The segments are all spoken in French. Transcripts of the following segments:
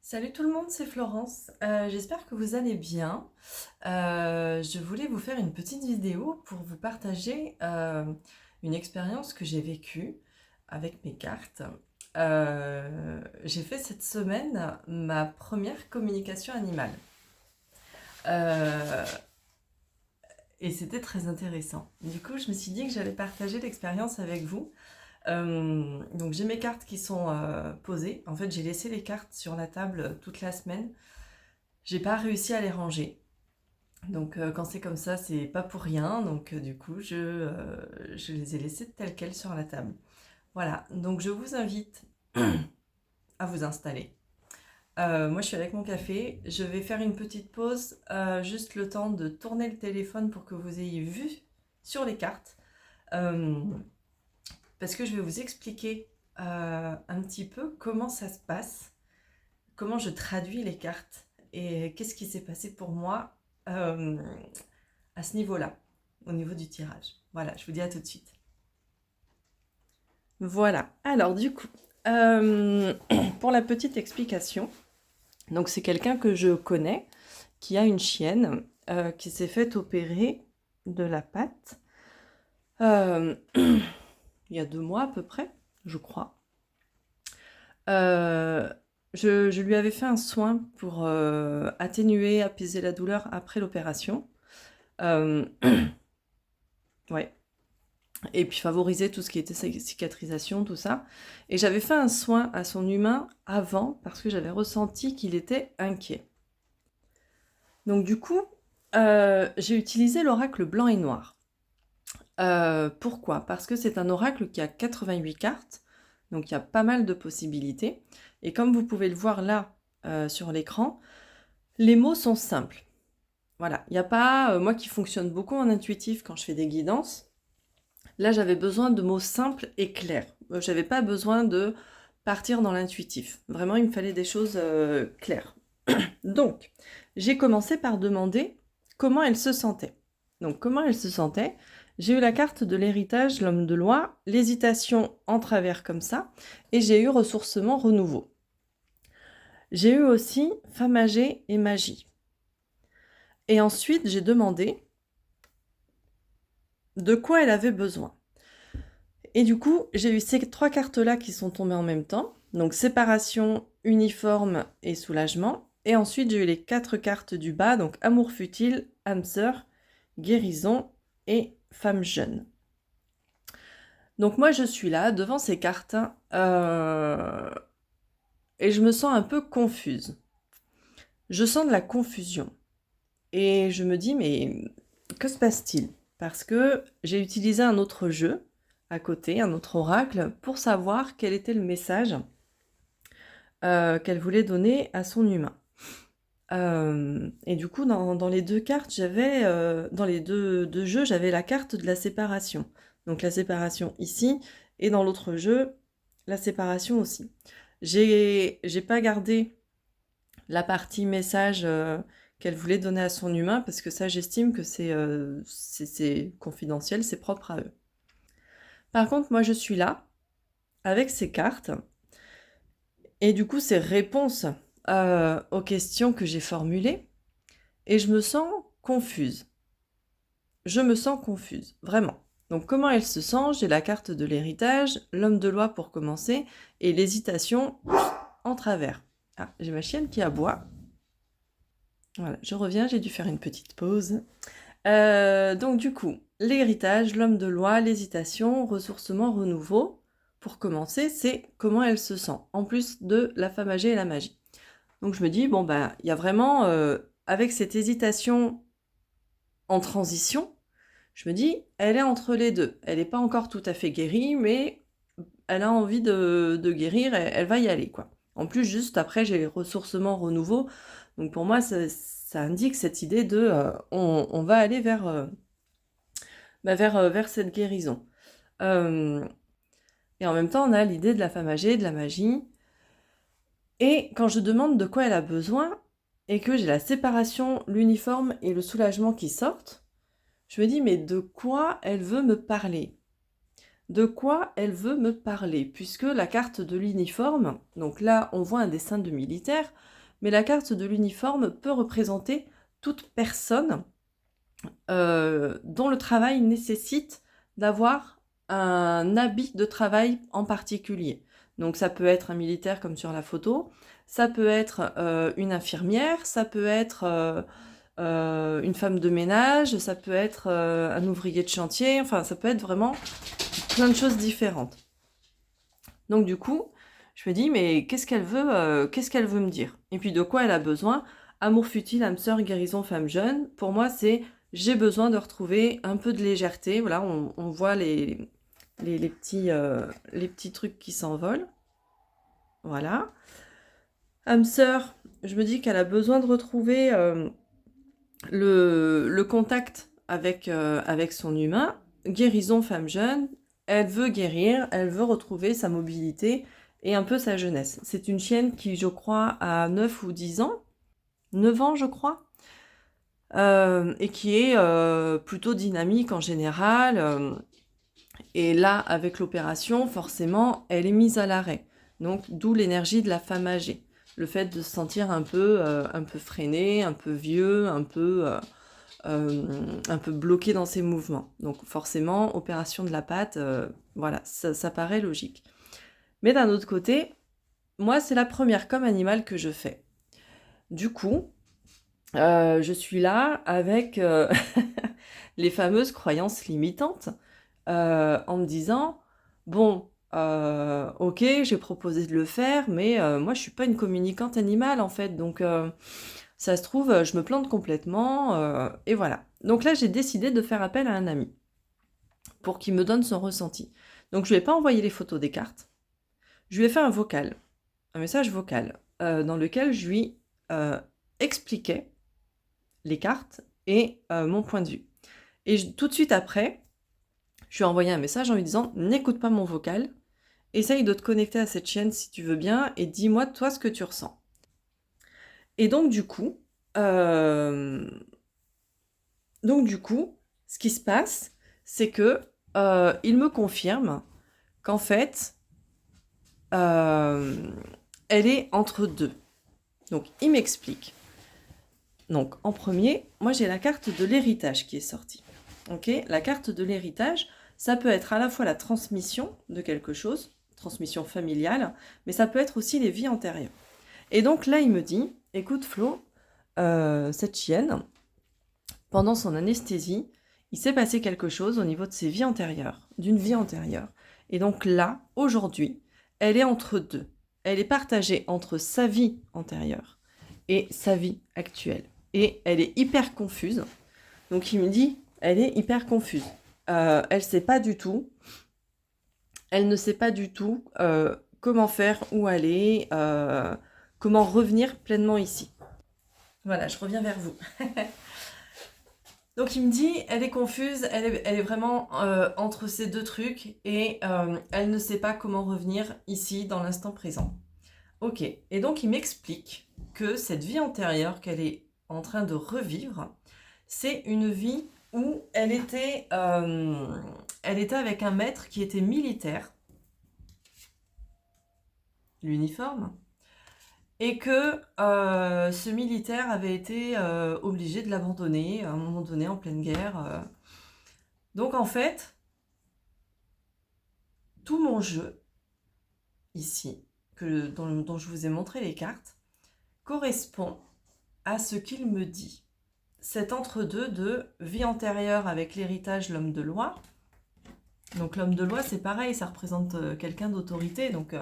Salut tout le monde, c'est Florence. J'espère que vous allez bien. Je voulais vous faire une petite vidéo pour vous partager une expérience que j'ai vécue avec mes cartes. J'ai fait cette semaine ma première communication animale. Euh, et c'était très intéressant. Du coup, je me suis dit que j'allais partager l'expérience avec vous. Donc j'ai mes cartes qui sont posées. En fait, j'ai laissé les cartes sur la table toute la semaine. J'ai pas réussi à les ranger. Donc quand c'est comme ça, c'est pas pour rien. Donc du coup, je les ai laissées telles quelles sur la table. Voilà, donc je vous invite à vous installer. Moi, je suis avec mon café. Je vais faire une petite pause, juste le temps de tourner le téléphone pour que vous ayez vu sur les cartes. Euh, Parce que je vais vous expliquer un petit peu comment ça se passe, comment je traduis les cartes et qu'est-ce qui s'est passé pour moi euh, à ce niveau-là, au niveau du tirage. Voilà, je vous dis à tout de suite. Voilà, alors du coup, euh, pour la petite explication, donc c'est quelqu'un que je connais, qui a une chienne, qui s'est fait opérer de la patte euh, il y a 2 mois à peu près, je crois. Euh, je lui avais fait un soin pour atténuer, apaiser la douleur après l'opération. Euh, ouais. Et puis favoriser tout ce qui était cicatrisation, tout ça. Et j'avais fait un soin à son humain avant parce que j'avais ressenti qu'il était inquiet. Donc du coup, j'ai utilisé l'oracle blanc et noir. Pourquoi? Parce que c'est un oracle qui a 88 cartes, donc il y a pas mal de possibilités. Et comme vous pouvez le voir là sur l'écran, les mots sont simples. Voilà, il n'y a pas, moi qui fonctionne beaucoup en intuitif quand je fais des guidances, là j'avais besoin de mots simples et clairs. J'avais pas besoin de partir dans l'intuitif. Vraiment, il me fallait des choses claires. Donc, j'ai commencé par demander comment elle se sentait. Donc, comment elle se sentait? J'ai eu la carte de l'héritage, l'homme de loi, l'hésitation en travers comme ça, et j'ai eu ressourcement, renouveau. J'ai eu aussi femme âgée et magie. Et ensuite, j'ai demandé de quoi elle avait besoin. Et du coup, j'ai eu ces 3 cartes-là qui sont tombées en même temps. Donc séparation, uniforme et soulagement. Et ensuite, j'ai eu les 4 cartes du bas, donc amour futile, âme sœur, guérison et femme jeune. Donc moi, je suis là, devant ces cartes, et je me sens un peu confuse. Je sens de la confusion. Et je me dis, mais que se passe-t-il? Parce que j'ai utilisé un autre jeu à côté, un autre oracle, pour savoir quel était le message qu'elle voulait donner à son humain. Et du coup, dans les 2 cartes, j'avais, dans les deux jeux, j'avais la carte de la séparation. Donc la séparation ici, et dans l'autre jeu, la séparation aussi. J'ai pas gardé la partie message qu'elle voulait donner à son humain, parce que ça, j'estime que c'est confidentiel, c'est propre à eux. Par contre, moi, je suis là, avec ces cartes, et du coup, ces réponses aux questions que j'ai formulées, et je me sens confuse. Je me sens confuse, vraiment. Donc, comment elle se sent? J'ai la carte de l'héritage, l'homme de loi pour commencer, et l'hésitation en travers. Ah, j'ai ma chienne qui aboie. Voilà, je reviens, j'ai dû faire une petite pause. Donc du coup, l'héritage, l'homme de loi, l'hésitation, ressourcement, renouveau. Pour commencer, c'est comment elle se sent, en plus de la femme âgée et la magie. Donc je me dis, bon ben, il y a vraiment, avec cette hésitation en transition, je me dis, elle est entre les deux. Elle n'est pas encore tout à fait guérie, mais elle a envie de guérir, elle va y aller, quoi. En plus, juste après, j'ai les ressourcements, renouveau. Donc pour moi, ça indique cette idée de, on va aller vers cette guérison. Euh, et en même temps, on a l'idée de la femme âgée, de la magie. Et quand je demande de quoi elle a besoin, et que j'ai la séparation, l'uniforme et le soulagement qui sortent, je me dis, mais de quoi elle veut me parler? de quoi elle veut me parler, puisque la carte de l'uniforme, donc là on voit un dessin de militaire, mais la carte de l'uniforme peut représenter toute personne dont le travail nécessite d'avoir un habit de travail en particulier. Donc ça peut être un militaire comme sur la photo, ça peut être une infirmière, ça peut être une femme de ménage, ça peut être un ouvrier de chantier, enfin ça peut être vraiment plein de choses différentes. Donc du coup, je me dis, mais qu'est-ce qu'elle veut me dire? Et puis de quoi elle a besoin? Amour futile, âme sœur, guérison, femme jeune. Pour moi, c'est j'ai besoin de retrouver un peu de légèreté. Voilà, on voit les petits trucs qui s'envolent. Voilà. Âme sœur, je me dis qu'elle a besoin de retrouver le contact avec son humain. Guérison, femme jeune, elle veut guérir, elle veut retrouver sa mobilité et un peu sa jeunesse. C'est une chienne qui, je crois, a 9 ou 10 ans, 9 ans, je crois, et qui est plutôt dynamique en général. Et là, avec l'opération, forcément, elle est mise à l'arrêt. Donc, d'où l'énergie de la femme âgée. Le fait de se sentir un peu freiné, un peu vieux, un peu bloqué dans ses mouvements. Donc forcément, opération de la patte, voilà, ça paraît logique. Mais d'un autre côté, moi, c'est la première com animale que je fais. Du coup, je suis là avec les fameuses croyances limitantes, en me disant, bon, ok, j'ai proposé de le faire, mais moi, je suis pas une communicante animale, en fait, donc ça se trouve, je me plante complètement, et voilà. Donc là, j'ai décidé de faire appel à un ami pour qu'il me donne son ressenti. Donc je lui ai pas envoyé les photos des cartes, je lui ai fait un message vocal, dans lequel je lui expliquais les cartes et mon point de vue. Et tout de suite après, je lui ai envoyé un message en lui disant « N'écoute pas mon vocal, essaye de te connecter à cette chaîne si tu veux bien et dis-moi toi ce que tu ressens. » Et donc du coup, ce qui se passe, c'est que il me confirme qu'en fait, elle est entre deux. Donc il m'explique. Donc en premier, moi j'ai la carte de l'héritage qui est sortie. Ok, la carte de l'héritage, ça peut être à la fois la transmission de quelque chose, transmission familiale, mais ça peut être aussi les vies antérieures. Et donc là, il me dit, écoute Flo, cette chienne, pendant son anesthésie, il s'est passé quelque chose au niveau de ses vies antérieures, d'une vie antérieure. Et donc là, aujourd'hui, elle est entre deux. Elle est partagée entre sa vie antérieure et sa vie actuelle. Et elle est hyper confuse. Donc il me dit, elle est hyper confuse. Elle ne sait pas du tout. Elle ne sait pas du tout comment faire, où aller, comment revenir pleinement ici. Voilà, je reviens vers vous. Donc il me dit, elle est confuse, elle est vraiment entre ces deux trucs et elle ne sait pas comment revenir ici dans l'instant présent. Ok, et donc il m'explique que cette vie antérieure qu'elle est en train de revivre, c'est une vie où elle était avec un maître qui était militaire, l'uniforme, et que ce militaire avait été obligé de l'abandonner à un moment donné en pleine guerre. Donc en fait, tout mon jeu, ici, dont je vous ai montré les cartes, correspond à ce qu'il me dit. Cet entre-deux de vie antérieure avec l'héritage, l'homme de loi. Donc l'homme de loi, c'est pareil, ça représente quelqu'un d'autorité. Donc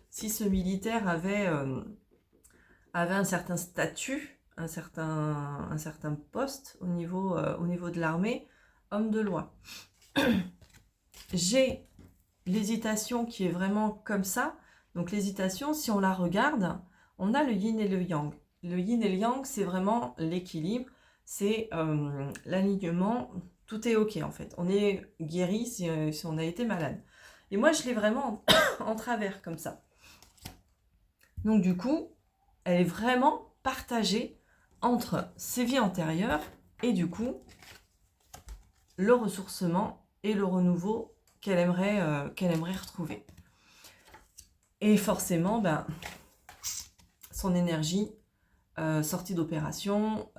si ce militaire avait un certain statut, un certain poste au niveau de l'armée, homme de loi. J'ai l'hésitation qui est vraiment comme ça. Donc l'hésitation, si on la regarde, on a le yin et le yang. Le yin et le yang, c'est vraiment l'équilibre, c'est l'alignement, tout est ok en fait. On est guéri si on a été malade. Et moi, je l'ai vraiment en travers comme ça. Donc du coup, elle est vraiment partagée entre ses vies antérieures et du coup, le ressourcement et le renouveau qu'elle aimerait retrouver. Et forcément, son énergie, sortie d'opération,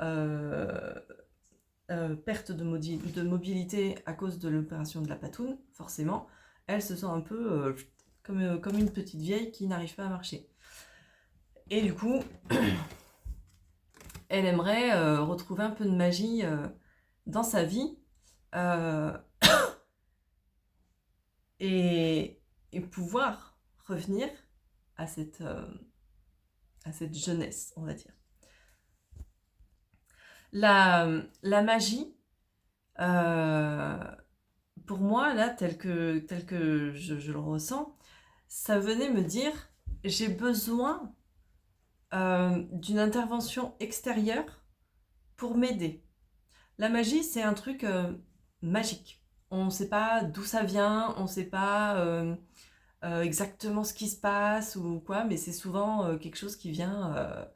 perte de mobilité à cause de l'opération de la patoune, forcément, elle se sent un peu comme une petite vieille qui n'arrive pas à marcher. Et du coup, elle aimerait retrouver un peu de magie dans sa vie euh, et pouvoir revenir à cette jeunesse, on va dire. La magie, pour moi, là, tel que je le ressens, ça venait me dire, j'ai besoin d'une intervention extérieure pour m'aider. La magie, c'est un truc magique. On ne sait pas d'où ça vient, on ne sait pas exactement ce qui se passe ou quoi, mais c'est souvent quelque chose qui vient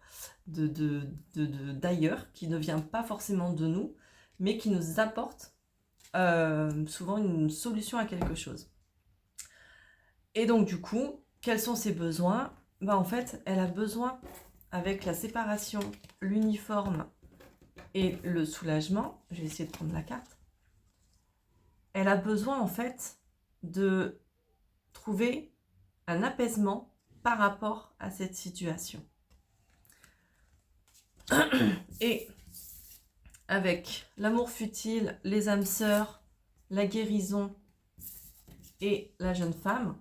d'ailleurs, qui ne vient pas forcément de nous, mais qui nous apporte souvent une solution à quelque chose. Et donc du coup, quels sont ses besoins ? En fait, elle a besoin, avec la séparation, l'uniforme et le soulagement, je vais essayer de prendre la carte, elle a besoin en fait de trouver un apaisement par rapport à cette situation. Et avec l'amour futile, les âmes sœurs, la guérison et la jeune femme,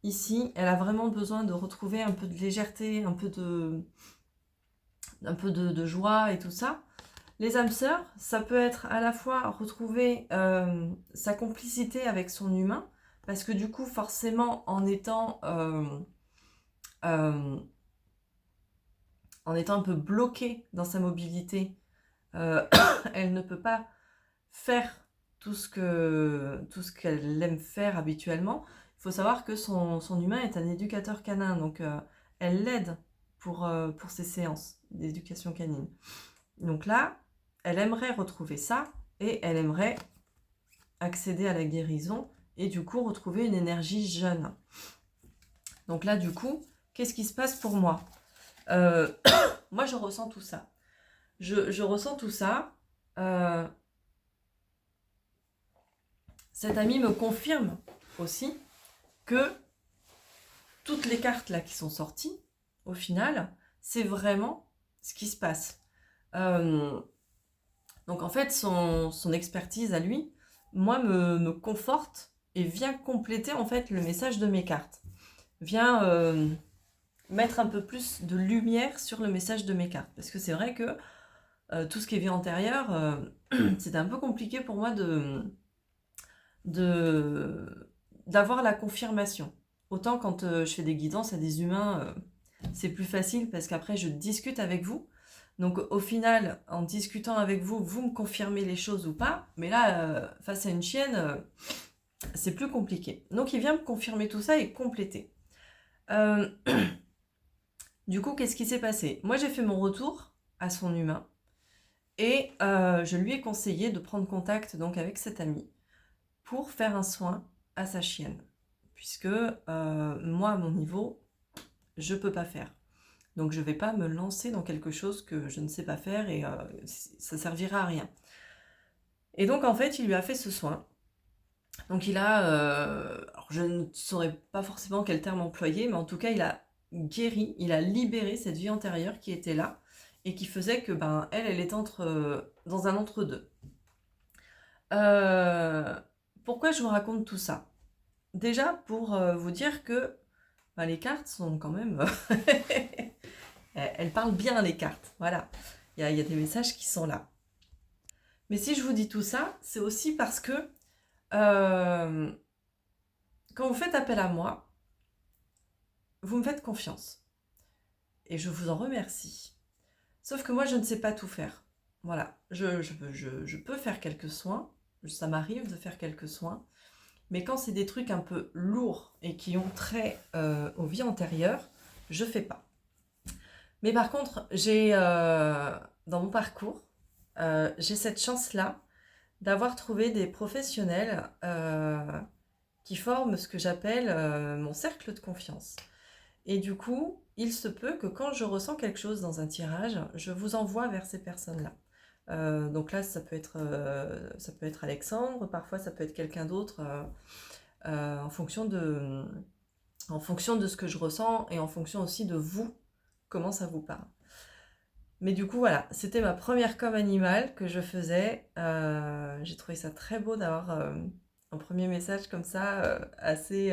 ici, elle a vraiment besoin de retrouver un peu de légèreté, un peu de joie et tout ça. Les âmes sœurs, ça peut être à la fois retrouver sa complicité avec son humain, parce que du coup, forcément, en étant un peu bloquée dans sa mobilité, elle ne peut pas faire tout ce qu'elle aime faire habituellement. Il faut savoir que son humain est un éducateur canin, donc elle l'aide pour ses séances d'éducation canine. Donc là, elle aimerait retrouver ça et elle aimerait accéder à la guérison et du coup retrouver une énergie jeune. Donc là, du coup, qu'est-ce qui se passe pour moi ? Moi, je ressens tout ça. Je ressens tout ça. Cette amie me confirme aussi que toutes les cartes là qui sont sorties, au final, c'est vraiment ce qui se passe. Donc en fait, son expertise à lui, moi, me conforte et vient compléter en fait le message de mes cartes. Vient mettre un peu plus de lumière sur le message de mes cartes. Parce que c'est vrai que tout ce qui est vie antérieure, c'était un peu compliqué pour moi d'avoir la confirmation. Autant quand je fais des guidances à des humains, c'est plus facile parce qu'après je discute avec vous. Donc au final, en discutant avec vous, vous me confirmez les choses ou pas. Mais là, face à une chienne, c'est plus compliqué. Donc il vient me confirmer tout ça et compléter. Du coup, qu'est-ce qui s'est passé ? Moi, j'ai fait mon retour à son humain et je lui ai conseillé de prendre contact donc avec cette amie pour faire un soin à sa chienne. Puisque moi, à mon niveau, je ne peux pas faire. Donc je ne vais pas me lancer dans quelque chose que je ne sais pas faire et ça ne servira à rien. Et donc en fait, il lui a fait ce soin. Donc il a, alors je ne saurais pas forcément quel terme employer, mais en tout cas il a guéri, il a libéré cette vie antérieure qui était là et qui faisait que elle était dans un entre-deux. Pourquoi je vous raconte tout ça ? Déjà pour vous dire que les cartes sont quand même... elles parlent bien les cartes, voilà. Il y a des messages qui sont là. Mais si je vous dis tout ça, c'est aussi parce que quand vous faites appel à moi, vous me faites confiance. Et je vous en remercie. Sauf que moi, je ne sais pas tout faire. Voilà, je peux faire quelques soins, ça m'arrive de faire quelques soins, mais quand c'est des trucs un peu lourds et qui ont trait aux vies antérieures, je ne fais pas. Mais par contre, j'ai dans mon parcours, j'ai cette chance-là d'avoir trouvé des professionnels qui forment ce que j'appelle mon cercle de confiance. Et du coup, il se peut que quand je ressens quelque chose dans un tirage, je vous envoie vers ces personnes-là. Donc là, ça peut être Alexandre, parfois ça peut être quelqu'un d'autre, en fonction de ce que je ressens et en fonction aussi de vous, comment ça vous parle. Mais du coup, voilà, c'était ma première com animale que je faisais. J'ai trouvé ça très beau d'avoir un premier message comme ça, assez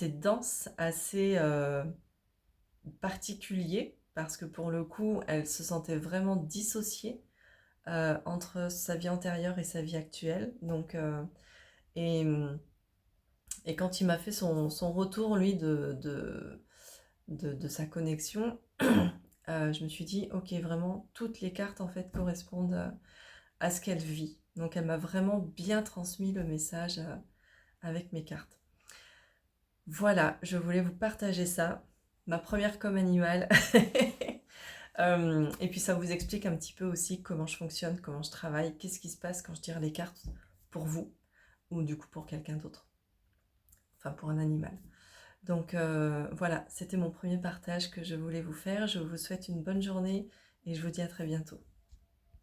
dense, assez particulier, parce que pour le coup, elle se sentait vraiment dissociée entre sa vie antérieure et sa vie actuelle. Donc, et, et quand il m'a fait son retour, lui, de sa connexion, je me suis dit, ok, vraiment, toutes les cartes en fait correspondent à ce qu'elle vit. Donc elle m'a vraiment bien transmis le message avec mes cartes. Voilà, je voulais vous partager ça, ma première com animale. Et puis ça vous explique un petit peu aussi comment je fonctionne, comment je travaille, qu'est-ce qui se passe quand je tire les cartes pour vous ou du coup pour quelqu'un d'autre, enfin pour un animal. Donc voilà, c'était mon premier partage que je voulais vous faire. Je vous souhaite une bonne journée et je vous dis à très bientôt.